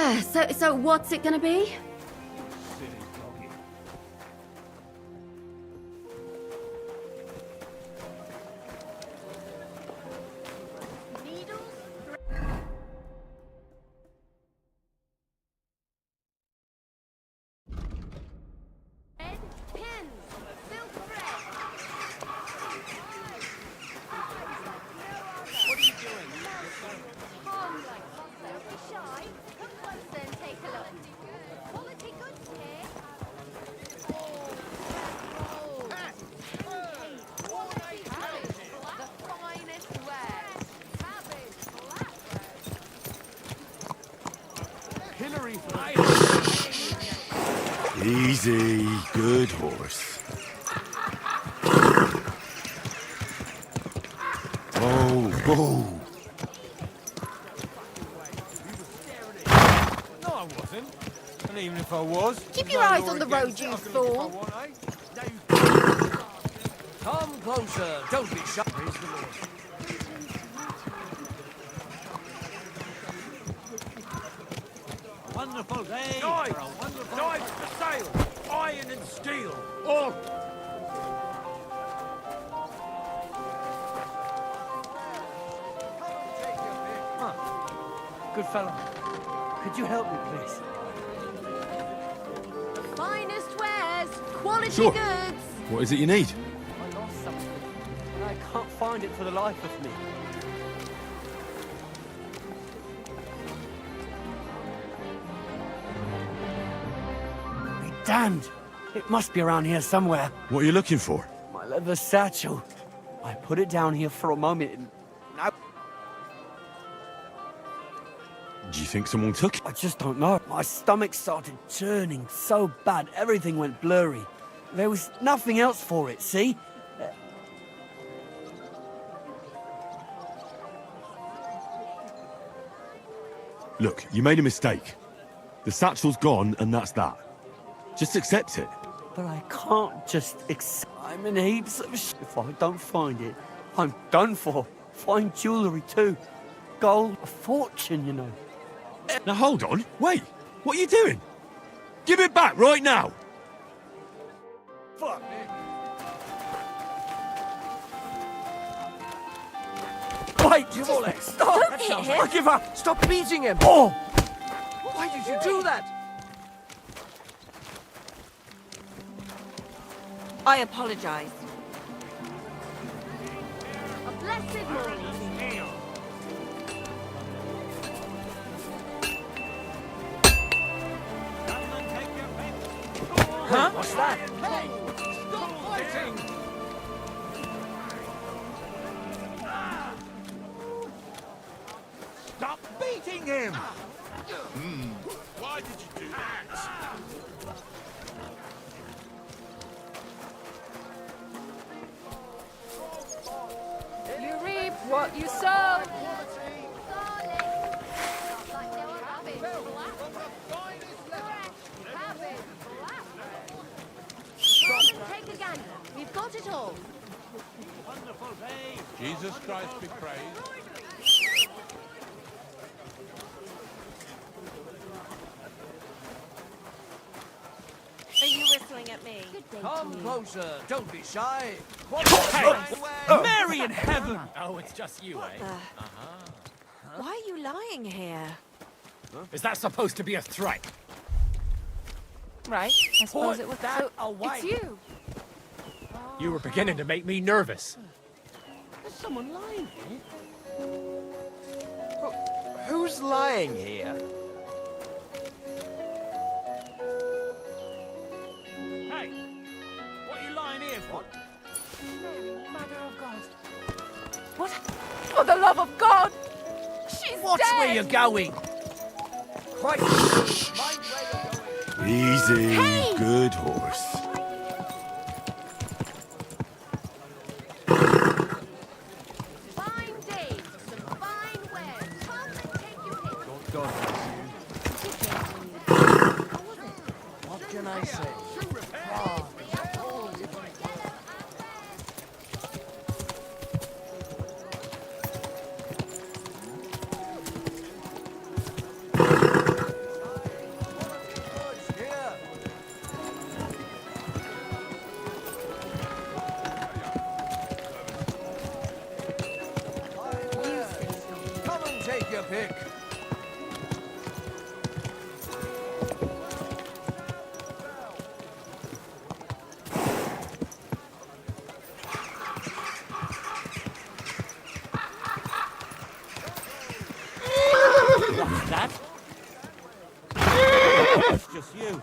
So what's it gonna be? Easy, good horse. Oh. No, I wasn't. And even if I was... Keep your eyes on the road, you fool. Come closer. Don't be shy. Praise the Lord. Wonderful day. Knives for sale. Iron and steel. All. Good fellow. Could you help me, please? Finest wares, quality Sure. goods. What is it you need? I lost something, and I can't find it for the life of me. Be damned! It must be around here somewhere. What are you looking for? My leather satchel. I put it down here for a moment and now Do you think someone took it? I just don't know. My stomach started churning so bad, everything went blurry. There was nothing else for it, see? Look, you made a mistake. The satchel's gone, and that's that. Just accept it. But I can't just I'm in heaps of shit. If I don't find it, I'm done for. Find jewellery too. Gold, a fortune, you know. Now hold on, wait. What are you doing? Give it back right now. Fuck. Wait, stop! Don't hit him. I give up! Stop beating him! Oh! Why did you do that? I apologize. A blessed morning. Huh? What's that? Hey! Stop fighting! Stop beating him! Why did you do that? You reap what you sow. Take a gander. We've got it all. Jesus Christ be praised. Are you whistling at me? Good day Come to you. closer, don't be shy. Mary in heaven! Oh, it's just you, eh? Why are you lying here? Is that supposed to be a threat? Right, I suppose it was that. It's you. You were beginning to make me nervous. There's someone lying here. Who's lying here? Hey! What are you lying here for? Mother of God. What? For the love of God! She's Watch dead! where you're going! Christ! Mind where you're going! Easy, Hey! good horse. Fine days, some fine wares. Come and take your pick. God How was it? what can I say? pick. What's that? It's just you.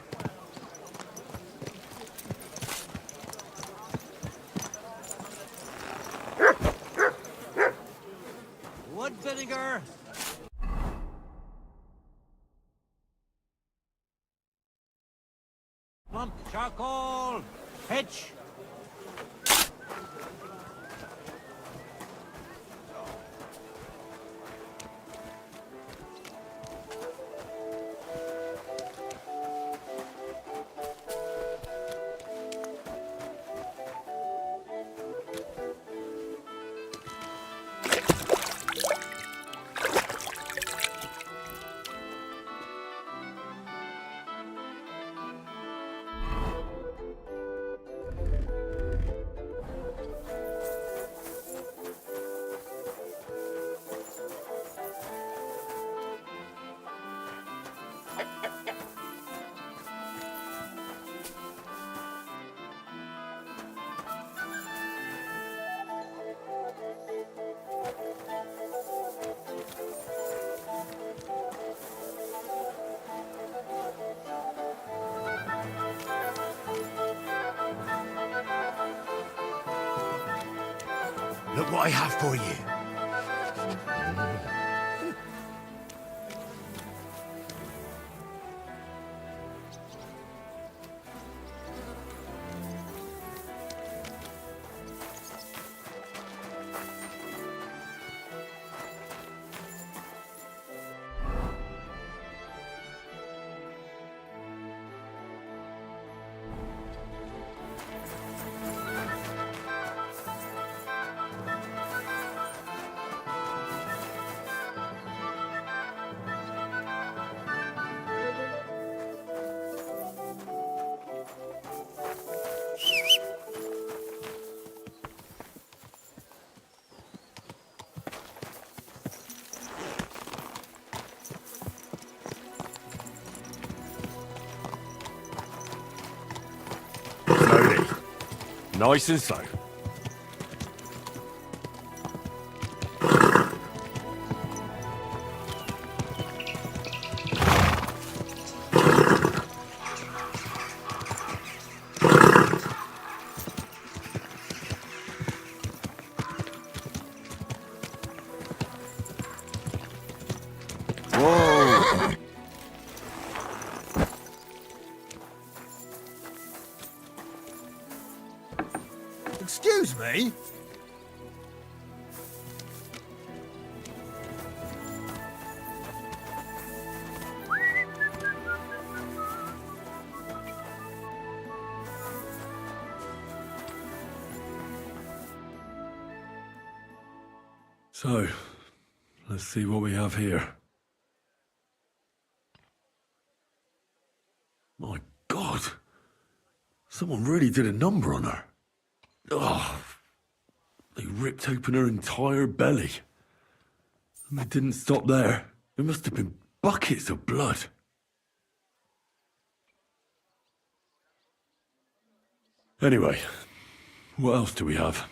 Wood vinegar. Plump charcoal. Pitch. Look what I have for you. Slowly. Nice and slow. Whoa! Excuse me? So, let's see what we have here. My God! Someone really did a number on her. Oh, they ripped open her entire belly. And they didn't stop there. There must have been buckets of blood. Anyway, what else do we have?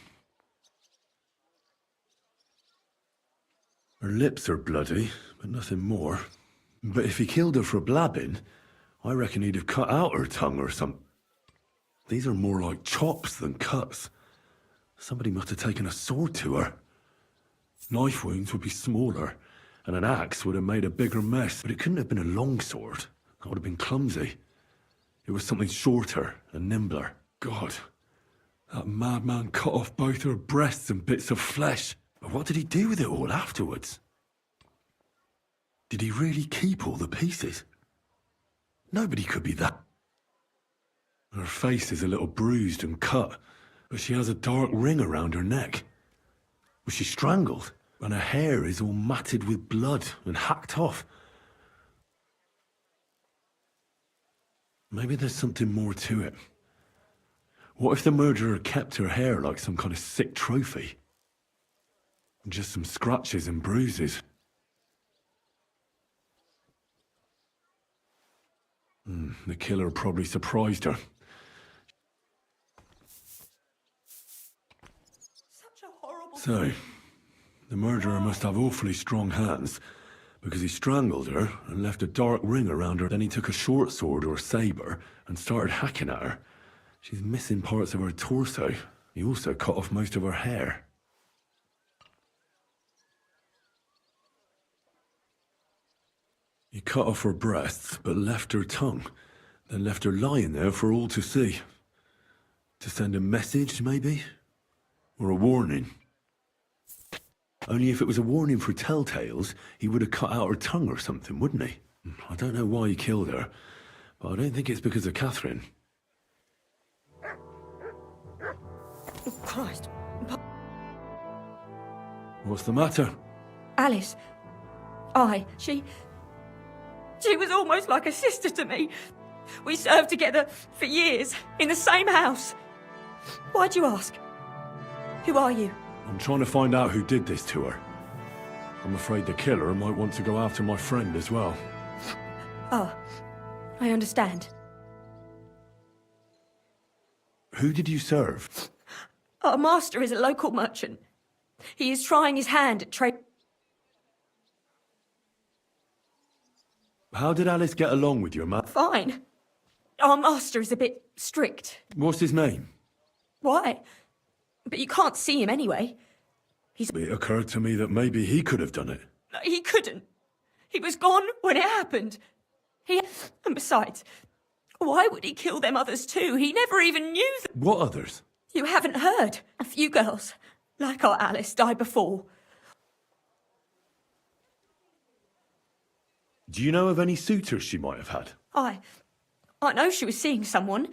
Her lips are bloody, but nothing more. But if he killed her for blabbing, I reckon he'd have cut out her tongue or something. These are more like chops than cuts. Somebody must have taken a sword to her. Knife wounds would be smaller, and an axe would have made a bigger mess, but it couldn't have been a long sword. That would have been clumsy. It was something shorter and nimbler. God, that madman cut off both her breasts and bits of flesh. But what did he do with it all afterwards? Did he really keep all the pieces? Nobody could be that. Her face is a little bruised and cut, but she has a dark ring around her neck. Was she strangled? And her hair is all matted with blood and hacked off. Maybe there's something more to it. What if the murderer kept her hair like some kind of sick trophy? Just some scratches and bruises. The killer probably surprised her. Such a horrible... So, the murderer must have awfully strong hands, because he strangled her and left a dark ring around her. Then he took a short sword or saber and started hacking at her. She's missing parts of her torso. He also cut off most of her hair. He cut off her breasts, but left her tongue, then left her lying there for all to see. To send a message, maybe? Or a warning? Only if it was a warning for telltales, he would have cut out her tongue or something, wouldn't he? I don't know why he killed her, but I don't think it's because of Catherine. Christ. What's the matter? Alice. She was almost like a sister to me. We served together for years, in the same house. Why'd you ask? Who are you? I'm trying to find out who did this to her. I'm afraid the killer might want to go after my friend as well. Oh, I understand. Who did you serve? Our master is a local merchant. He is trying his hand at trade. How did Alice get along with your man? Fine. Our master is a bit strict. What's his name? Why? But you can't see him anyway. It occurred to me that maybe he could have done it. He couldn't. He was gone when it happened. And besides, why would he kill them others too? He never even knew them. What others? You haven't heard. A few girls, like our Alice, died before. Do you know of any suitors she might have had? I know she was seeing someone.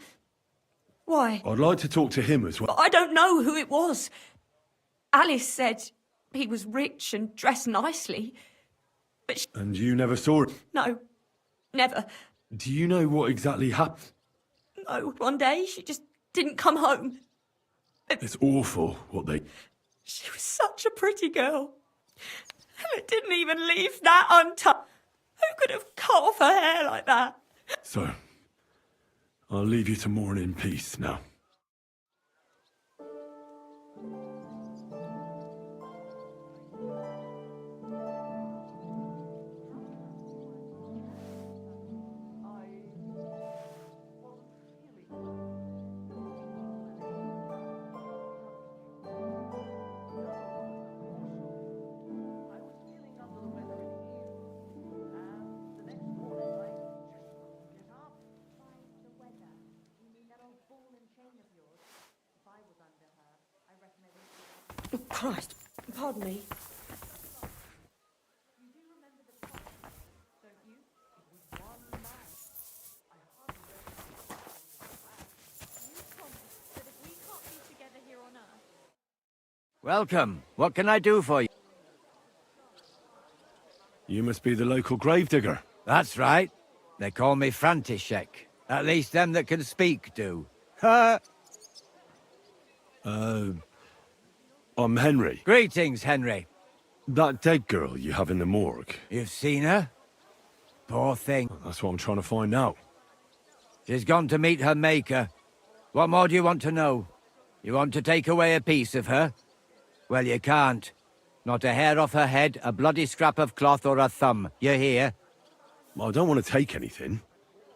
Why? I'd like to talk to him as well. But I don't know who it was. Alice said he was rich and dressed nicely. But And you never saw it? no, never. Do you know what exactly happened? No, one day she just didn't come home. It's awful what they... She was such a pretty girl. And it didn't even leave that untouched. Who could have cut off her hair like that? So, I'll leave you to mourn in peace now. Oh, Christ, pardon me. Welcome. What can I do for you? You must be the local gravedigger. That's right. They call me František. At least them that can speak do. Ha! I'm Henry. Greetings, Henry. That dead girl you have in the morgue. You've seen her? Poor thing. That's what I'm trying to find out. She's gone to meet her maker. What more do you want to know? You want to take away a piece of her? Well, you can't. Not a hair off her head, a bloody scrap of cloth, or a thumb. You hear? I don't want to take anything.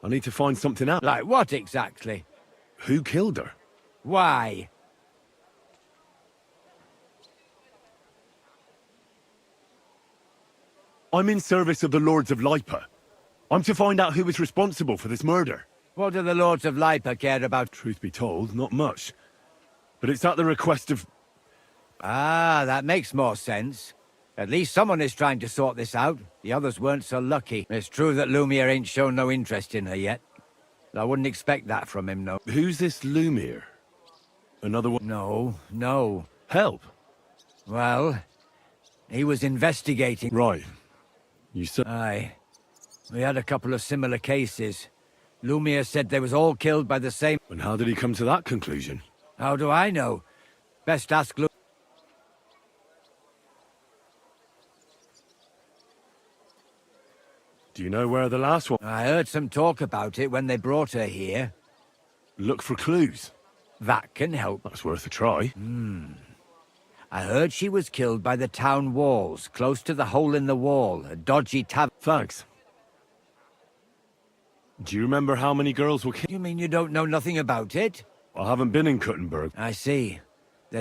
I need to find something out. Like what exactly? Who killed her? Why? I'm in service of the Lords of Lipa. I'm to find out who was responsible for this murder. What do the Lords of Lipa care about? Truth be told, not much. But it's at the request of... Ah, that makes more sense. At least someone is trying to sort this out. The others weren't so lucky. It's true that Lumiere ain't shown no interest in her yet. I wouldn't expect that from him, no. Who's this Lumiere? Another one? No. Help? Well, he was investigating. Right. You said... Aye. We had a couple of similar cases. Lumiere said they was all killed by the same... And how did he come to that conclusion? How do I know? Best ask Lu... Do you know where the last one... I heard some talk about it when they brought her here. Look for clues. That can help. That's worth a try. I heard she was killed by the town walls, close to the hole in the wall, a dodgy tavern. Thanks. Do you remember how many girls were killed? You mean you don't know nothing about it? I haven't been in Kuttenberg. I see.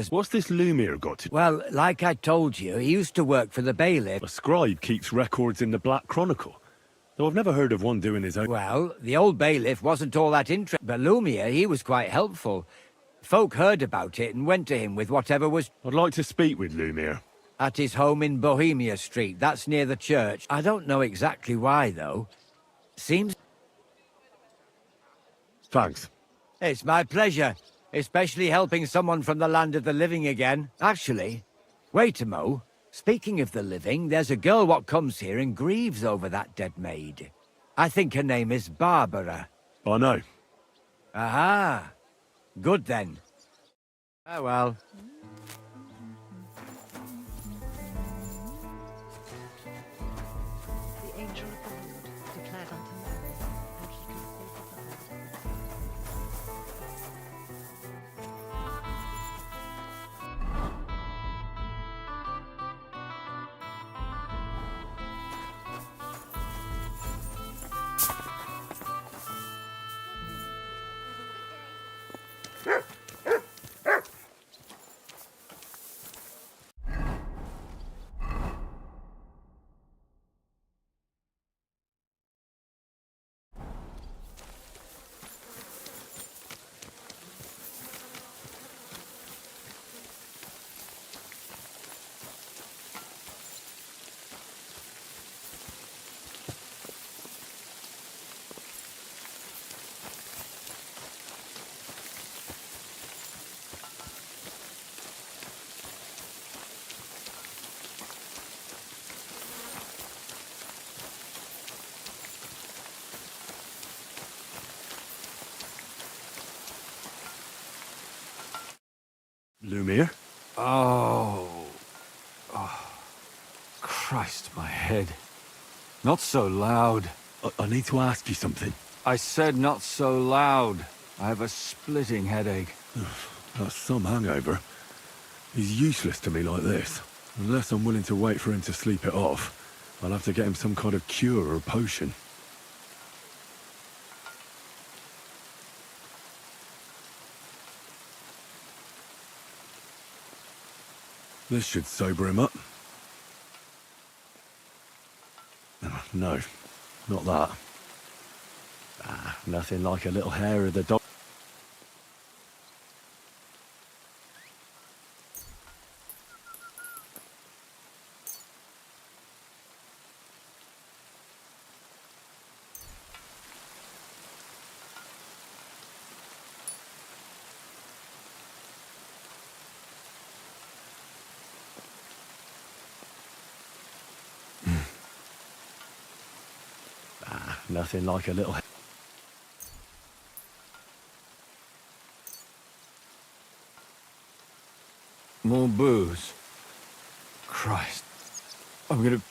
What's this Lumiere got to... Well, like I told you, he used to work for the bailiff. A scribe keeps records in the Black Chronicle. Though I've never heard of one doing his own... Well, the old bailiff wasn't all that interested, but Lumiere, he was quite helpful. Folk heard about it and went to him with whatever was... I'd like to speak with Lumiere. At his home in Bohemia Street, that's near the church. I don't know exactly why, though. Seems... Thanks. It's my pleasure, especially helping someone from the land of the living again. Actually, wait a mo. Speaking of the living, there's a girl what comes here and grieves over that dead maid. I think her name is Barbara. I know. Aha. Good then. Oh well. The angel of the Lord declared unto Mary, and she conceived of the Lord. Lumiere? Oh. Christ, my head. Not so loud. I need to ask you something. I said not so loud. I have a splitting headache. That's some hangover. He's useless to me like this. Unless I'm willing to wait for him to sleep it off, I'll have to get him some kind of cure or potion. This should sober him up. No, not that. Nothing like a little hair of the dog. Nothing like a little... More booze. Christ. I'm gonna...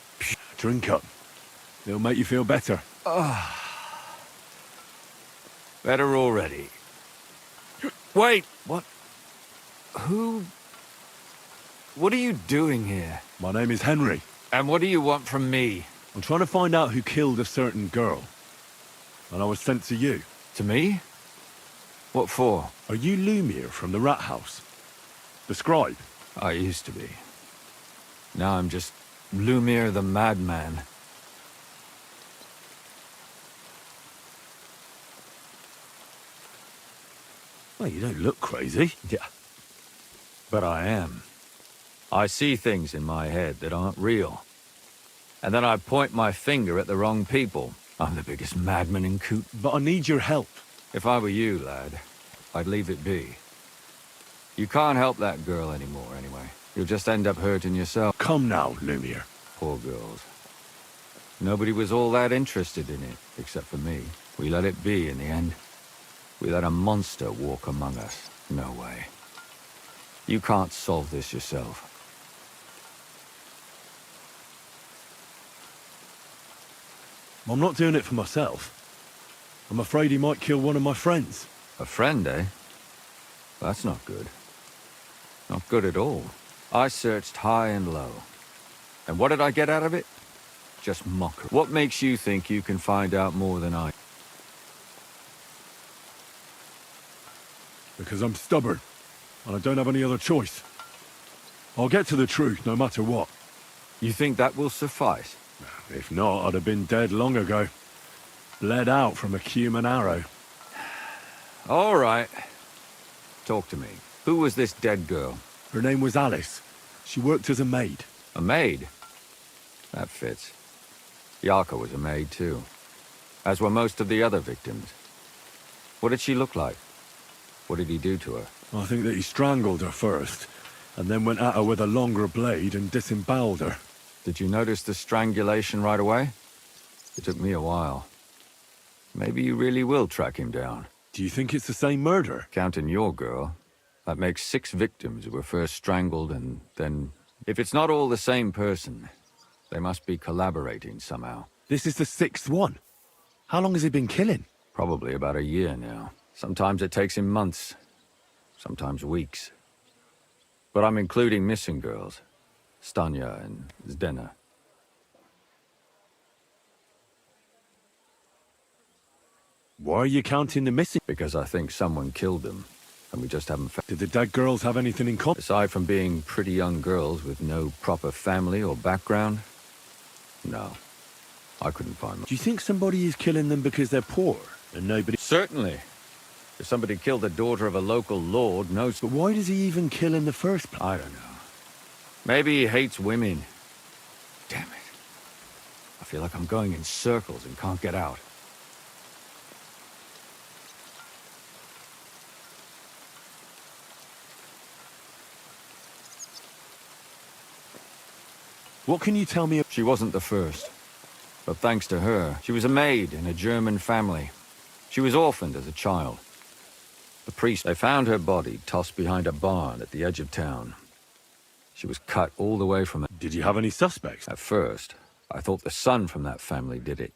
Drink up. It'll make you feel better. Better already. Wait! What? Who... What are you doing here? My name is Henry. And what do you want from me? I'm trying to find out who killed a certain girl. And I was sent to you. To me? What for? Are you Lumiere from the Rat House? The scribe? I used to be. Now I'm just Lumiere the madman. Well, you don't look crazy. Yeah. But I am. I see things in my head that aren't real. And then I point my finger at the wrong people. I'm the biggest madman in Coot. But I need your help. If I were you, lad, I'd leave it be. You can't help that girl anymore, anyway. You'll just end up hurting yourself. Come now, Lumiere. Poor girls. Nobody was all that interested in it, except for me. We let it be in the end. We let a monster walk among us. No way. You can't solve this yourself. I'm not doing it for myself. I'm afraid he might kill one of my friends. A friend, eh? That's not good. Not good at all. I searched high and low. And what did I get out of it? Just mockery. What makes you think you can find out more than I? Because I'm stubborn, and I don't have any other choice. I'll get to the truth, no matter what. You think that will suffice? If not, I'd have been dead long ago. Bled out from a human arrow. All right. Talk to me. Who was this dead girl? Her name was Alice. She worked as a maid. A maid? That fits. Yarka was a maid too. As were most of the other victims. What did she look like? What did he do to her? I think that he strangled her first, and then went at her with a longer blade and disemboweled her. Did you notice the strangulation right away? It took me a while. Maybe you really will track him down. Do you think it's the same murder? Counting your girl, that makes 6 victims who were first strangled and then... If it's not all the same person, they must be collaborating somehow. This is the 6th one. How long has he been killing? Probably about a year now. Sometimes it takes him months, sometimes weeks. But I'm including missing girls. Stanya and Zdena. Why are you counting the missing? Because I think someone killed them, and we just haven't found... Did the dead girls have anything in common? Aside from being pretty young girls with no proper family or background, no. I couldn't find them. Do you think somebody is killing them because they're poor, and nobody... Certainly. If somebody killed the daughter of a local lord, no... But why does he even kill in the first place? I don't know. Maybe he hates women. Damn it. I feel like I'm going in circles and can't get out. What can you tell me? She wasn't the first. But thanks to her, she was a maid in a German family. She was orphaned as a child. The priest, they found her body tossed behind a barn at the edge of town. She was cut all the way from it. Did you have any suspects? At first, I thought the son from that family did it.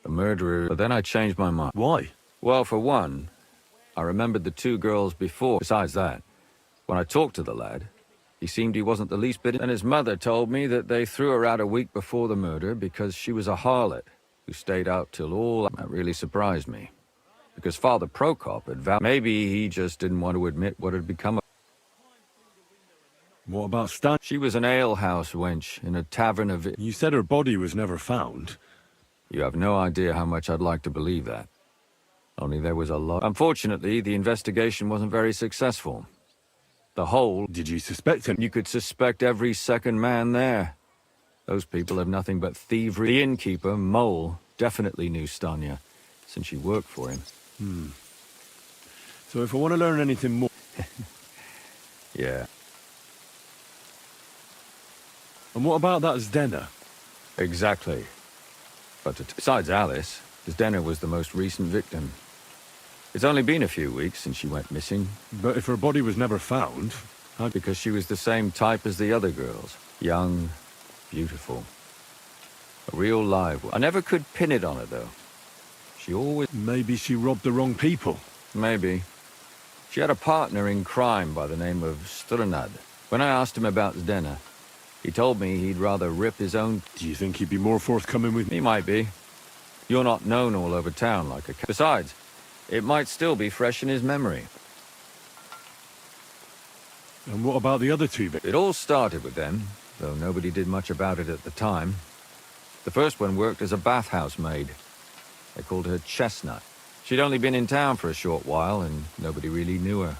The murderer, but then I changed my mind. Why? Well, for one, I remembered the 2 girls before. Besides that, when I talked to the lad, he seemed he wasn't the least bit... And his mother told me that they threw her out a week before the murder because she was a harlot who stayed out till all... That really surprised me. Because Father Prokop had vowed... Maybe he just didn't want to admit what had become of... What about Stan? She was an alehouse wench in a tavern of... You said her body was never found. You have no idea how much I'd like to believe that. Only there was a lot... Unfortunately, the investigation wasn't very successful. The whole... Did you suspect him? You could suspect every second man there. Those people have nothing but thievery. The innkeeper, Mole, definitely knew Stanya, since she worked for him. So if I want to learn anything more... Yeah. And what about that Zdena? Exactly. But besides Alice, Zdena was the most recent victim. It's only been a few weeks since she went missing. But if her body was never found... Because she was the same type as the other girls. Young, beautiful. A real live one. I never could pin it on her, though. She always... Maybe she robbed the wrong people. Maybe. She had a partner in crime by the name of Strnad. When I asked him about Zdena, he told me he'd rather rip his own... Do you think he'd be more forthcoming with me? He might be. You're not known all over town like a... Besides, it might still be fresh in his memory. And what about the other 2 victims? It all started with them, though nobody did much about it at the time. The first one worked as a bathhouse maid. They called her Chestnut. She'd only been in town for a short while, and nobody really knew her.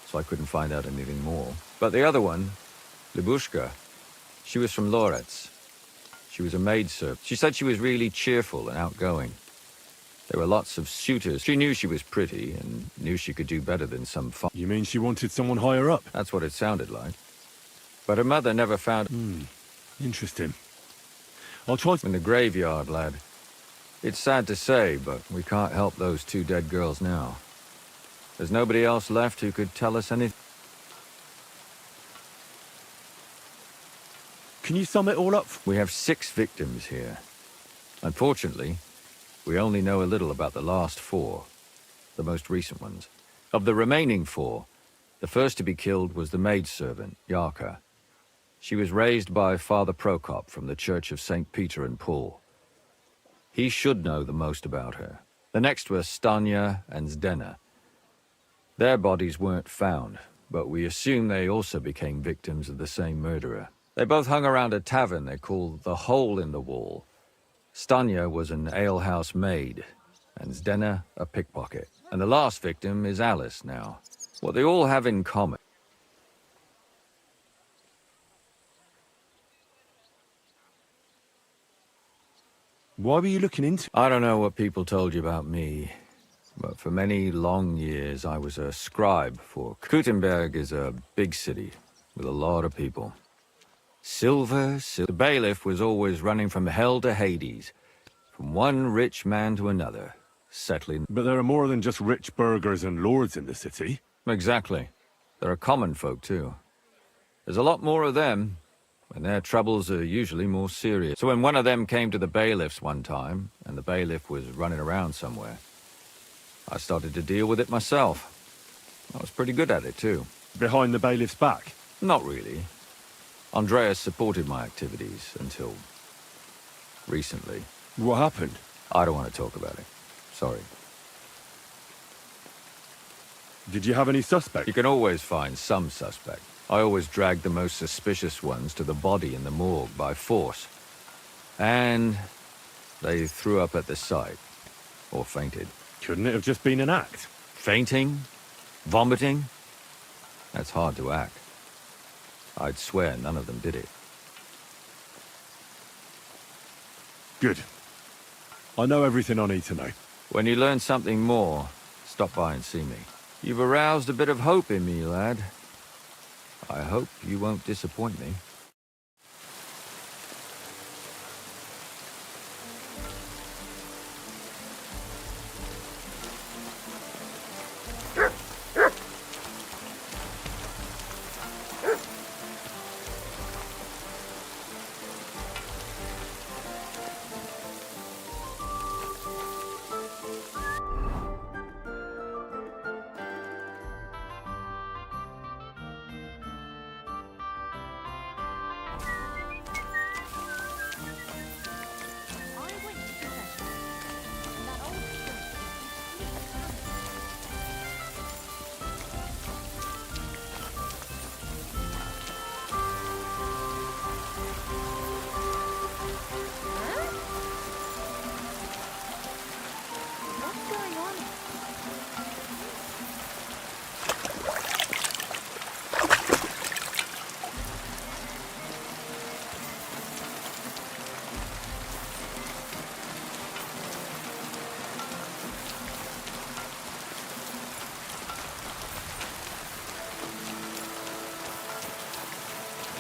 So I couldn't find out anything more. But the other one, Libushka, she was from Loretz. She was a maidservant. She said she was really cheerful and outgoing. There were lots of suitors. She knew she was pretty, and knew she could do better than some fun. You mean she wanted someone higher up? That's what it sounded like. But her mother never found... Interesting. I'll try... In the graveyard, lad. It's sad to say, but we can't help those 2 dead girls now. There's nobody else left who could tell us anything. Can you sum it all up? We have 6 victims here. Unfortunately, we only know a little about the last 4, the most recent ones. Of the remaining 4, the first to be killed was the maidservant, Yarka. She was raised by Father Prokop from the Church of St. Peter and Paul. He should know the most about her. The next were Stanya and Zdena. Their bodies weren't found, but we assume they also became victims of the same murderer. They both hung around a tavern they called the Hole in the Wall. Stanya was an alehouse maid, and Zdena a pickpocket. And the last victim is Alice now. What they all have in common. Why were you looking into... I don't know what people told you about me, but for many long years I was a scribe for... Gutenberg is a big city with a lot of people. Silver. The bailiff was always running from hell to Hades, from one rich man to another, settling... But there are more than just rich burghers and lords in the city. Exactly. There are common folk too. There's a lot more of them, and their troubles are usually more serious. So when one of them came to the bailiff's one time, and the bailiff was running around somewhere, I started to deal with it myself. I was pretty good at it too. Behind the bailiff's back? Not really. Andreas supported my activities until... recently. What happened? I don't want to talk about it. Sorry. Did you have any suspects? You can always find some suspect. I always dragged the most suspicious ones to the body in the morgue by force. And they threw up at the sight. Or fainted. Couldn't it have just been an act? Fainting? Vomiting? That's hard to act. I'd swear none of them did it. Good. I know everything I need to know. When you learn something more, stop by and see me. You've aroused a bit of hope in me, lad. I hope you won't disappoint me.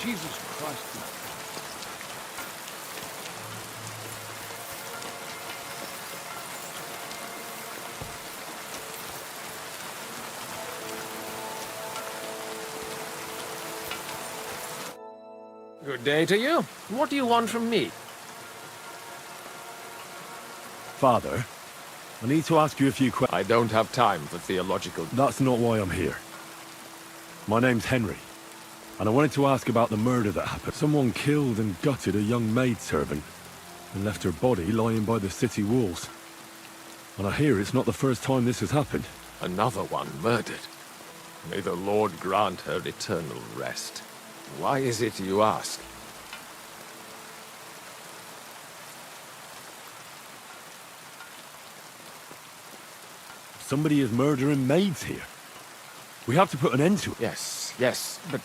Jesus Christ. Good day to you. What do you want from me? Father, I need to ask you a few questions. I don't have time for theological... That's not why I'm here. My name's Henry, and I wanted to ask about the murder that happened. Someone killed and gutted a young maidservant and left her body lying by the city walls. And I hear it's not the first time this has happened. Another one murdered. May the Lord grant her eternal rest. Why is it you ask? Somebody is murdering maids here. We have to put an end to it. Yes, but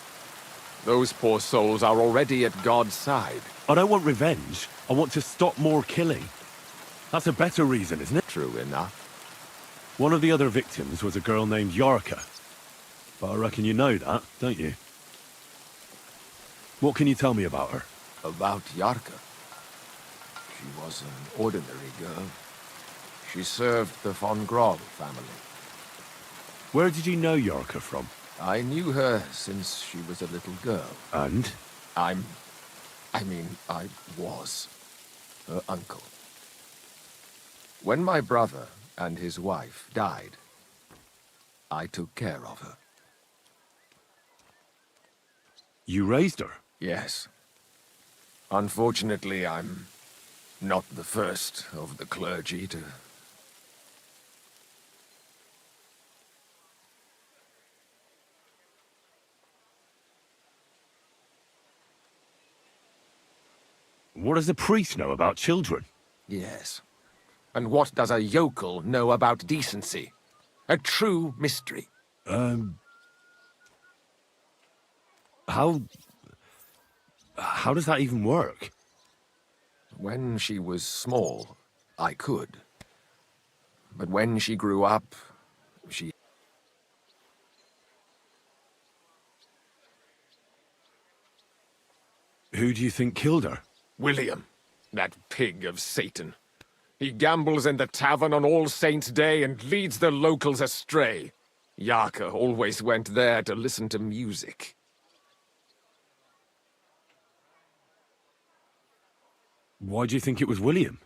those poor souls are already at God's side. I don't want revenge. I want to stop more killing. That's a better reason, isn't it? True enough. One of the other victims was a girl named Yarka. But I reckon you know that, don't you? What can you tell me about her? About Yarka. She was an ordinary girl. She served the von Grol family. Where did you know Yarka from? I knew her since she was a little girl. And? I was her uncle. When my brother and his wife died, I took care of her. You raised her? Yes. Unfortunately, I'm not the first of the clergy to... What does a priest know about children? Yes. And what does a yokel know about decency? A true mystery. How does that even work? When she was small, I could. But when she grew up, she... Who do you think killed her? William, that pig of Satan. He gambles in the tavern on All Saints' Day and leads the locals astray. Yaka always went there to listen to music. Why do you think it was William?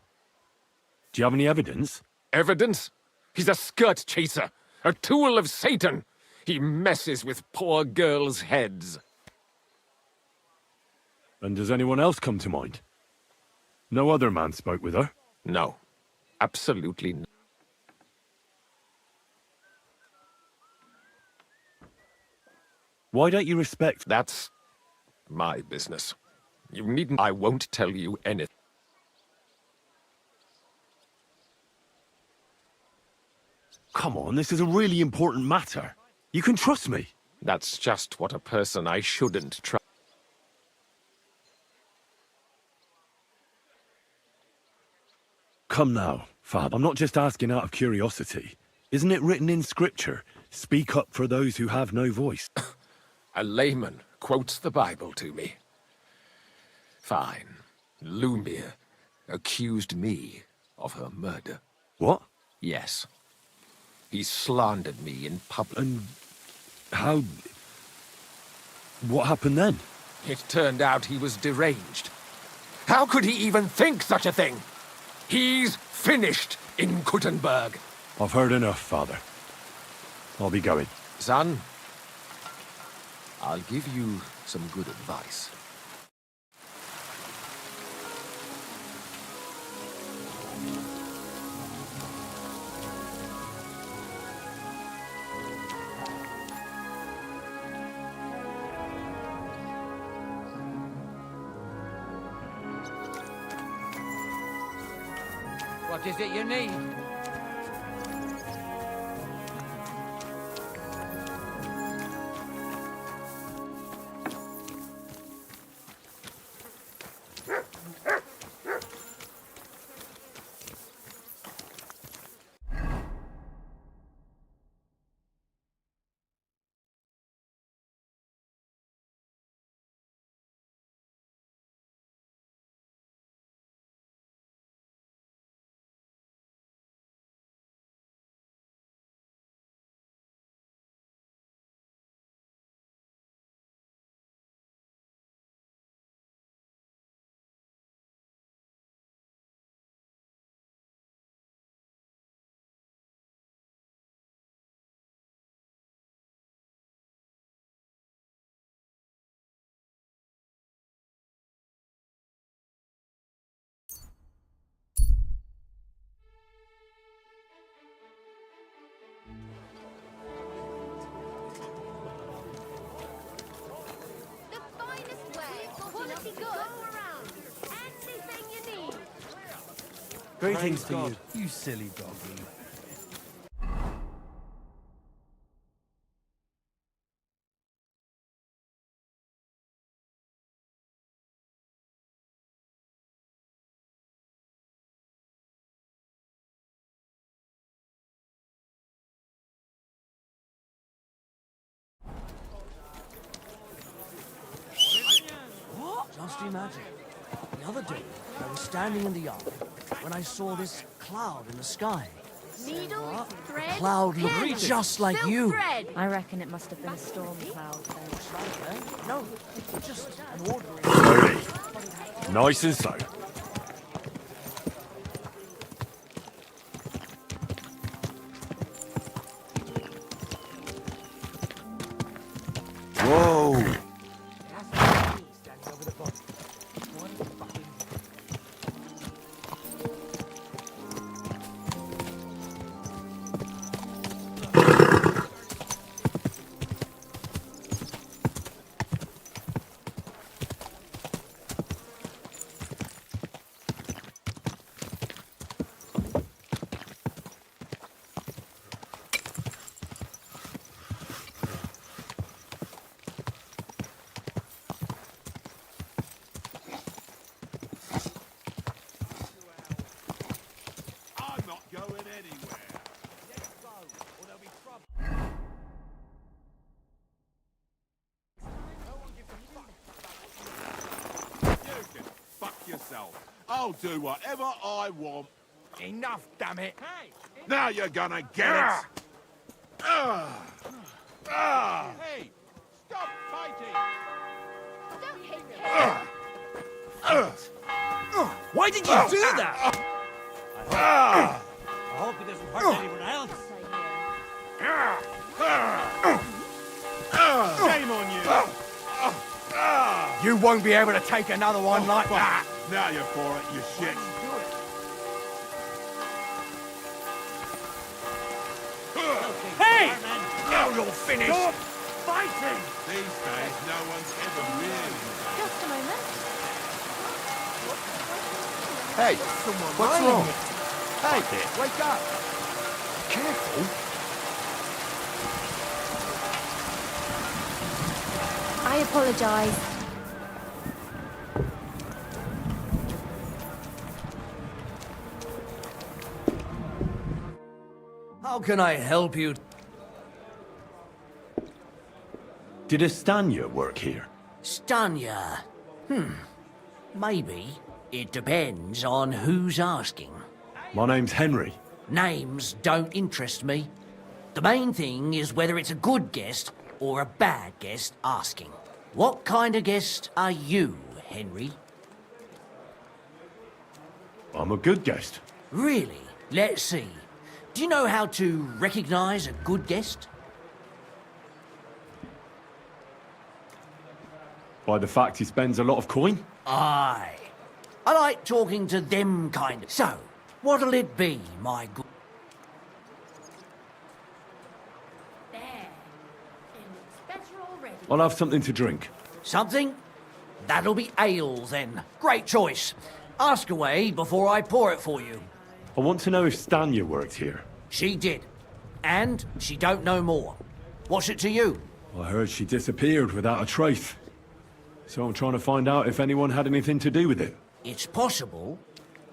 Do you have any evidence? Evidence? He's a skirt chaser, a tool of Satan. He messes with poor girls' heads. And does anyone else come to mind? No other man spoke with her? No, absolutely not. Why don't you respect... That's my business. You needn't... I won't tell you anything. Come on, this is a really important matter. You can trust me. That's just what a person I shouldn't trust. Come now, Father. I'm not just asking out of curiosity. Isn't it written in Scripture? Speak up for those who have no voice. A layman quotes the Bible to me. Fine. Lumir accused me of her murder. What? Yes. He slandered me in public. And how... What happened then? It turned out he was deranged. How could he even think such a thing? He's finished in Kuttenberg. I've heard enough, Father. I'll be going. Son, I'll give you some good advice. What is it you need? The finest way, quality goods, around. Anything you need. Greetings to you, you silly doggy. Just imagine. The other day, I was standing in the yard when I saw this cloud in the sky. Needles, thread, Cloud looked just like silk you. thread. I reckon it must have been a storm cloud. No, just an ordinary. Slowly. Nice and slow. Whoa! I'm not going anywhere. Let's go, or there'll be trouble. You can fuck yourself. I'll do whatever I want. Enough, damn it! Hey! Now you're gonna get it! Hey! Stop fighting! Don't hit me! Why did you do that? I hope he doesn't hurt anyone else. Shame on you! You won't be able to take another one like that! Now you're for it, you shit! Hey! Now you're finished! Stop fighting! These days, no one's ever really... Just a moment. Hey, what's wrong? Hey, wake up! Careful! I apologize. How can I help you? Did Estanya work here? Stanya? Maybe. It depends on who's asking. My name's Henry. Names don't interest me. The main thing is whether it's a good guest or a bad guest asking. What kind of guest are you, Henry? I'm a good guest. Really? Let's see. Do you know how to recognize a good guest? By the fact he spends a lot of coin? Aye. I like talking to them kind of... So, what'll it be, my good... There. It looks better already. I'll have something to drink. Something? That'll be ale, then. Great choice. Ask away before I pour it for you. I want to know if Stanya worked here. She did. And she don't know more. What's it to you? I heard she disappeared without a trace. So I'm trying to find out if anyone had anything to do with it. It's possible.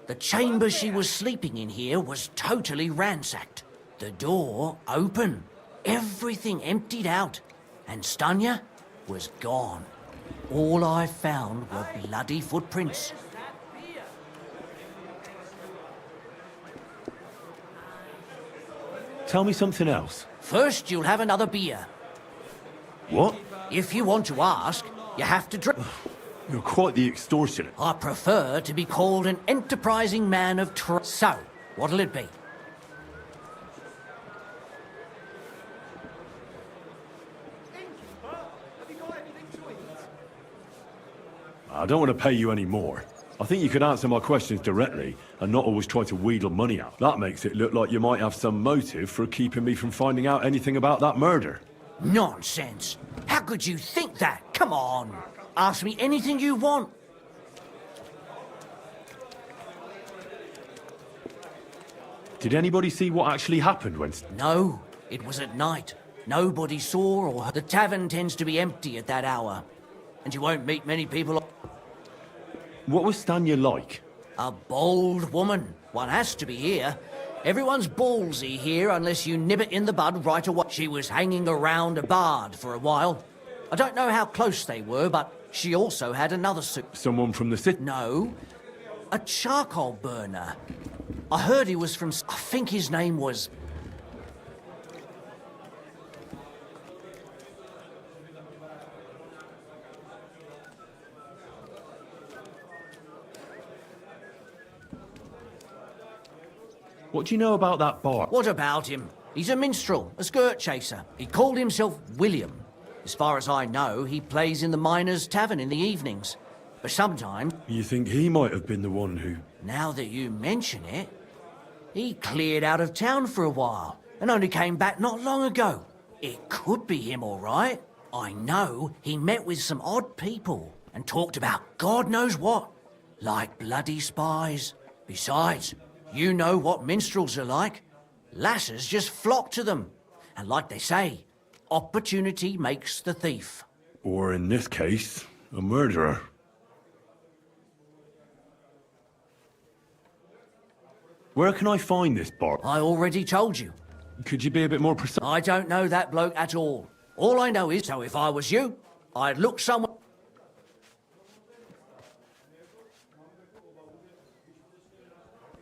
The chamber she was sleeping in here was totally ransacked. The door open. Everything emptied out. And Stanya was gone. All I found were bloody footprints. Tell me something else. First, you'll have another beer. What? If you want to ask, you have to drink. You're quite the extortioner. I prefer to be called an enterprising man of trust. So, what'll it be? I don't want to pay you any more. I think you could answer my questions directly and not always try to wheedle money out. That makes it look like you might have some motive for keeping me from finding out anything about that murder. Nonsense. How could you think that? Come on. Ask me anything you want. Did anybody see what actually happened when... No, it was at night. Nobody saw or heard. The tavern tends to be empty at that hour. And you won't meet many people. What was Stanya like? A bold woman. One has to be here. Everyone's ballsy here unless you nib it in the bud right away. She was hanging around a bard for a while. I don't know how close they were, but she also had another suit. Someone from the city? No, a charcoal burner. I heard he was from... I think his name was... What do you know about that bar? What about him? He's a minstrel, a skirt chaser. He called himself William. As far as I know, he plays in the Miners' Tavern in the evenings. But sometimes, You think he might have been the one who... now that you mention it, he cleared out of town for a while and only came back not long ago. It could be him, all right. I know he met with some odd people and talked about God knows what, like bloody spies. Besides, you know what minstrels are like. Lasses just flock to them. And like they say, opportunity makes the thief. Or in this case, a murderer. Where can I find this bar? I already told you. Could you be a bit more precise? I don't know that bloke at all. All I know is, so if I was you, I'd look somewhere...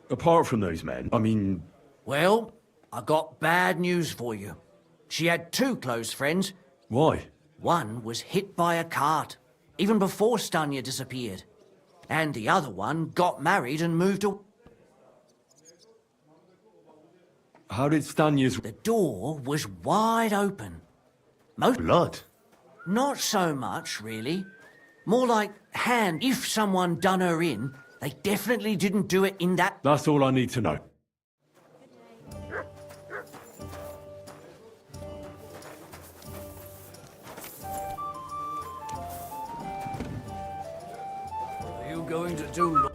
Apart from those men, I mean... Well, I got bad news for you. She had two close friends. Why? One was hit by a cart, even before Stanya disappeared. And the other one got married and moved away. How did Stanya's... The door was wide open. Most... Blood? Not so much, really. More like hand. If someone done her in, they definitely didn't do it in that... That's all I need to know. Are you going to do...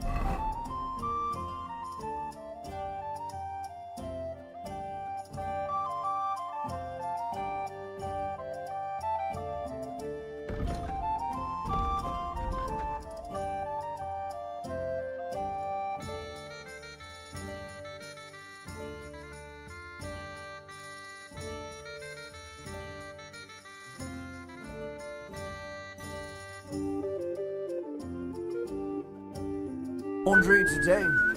laundry today?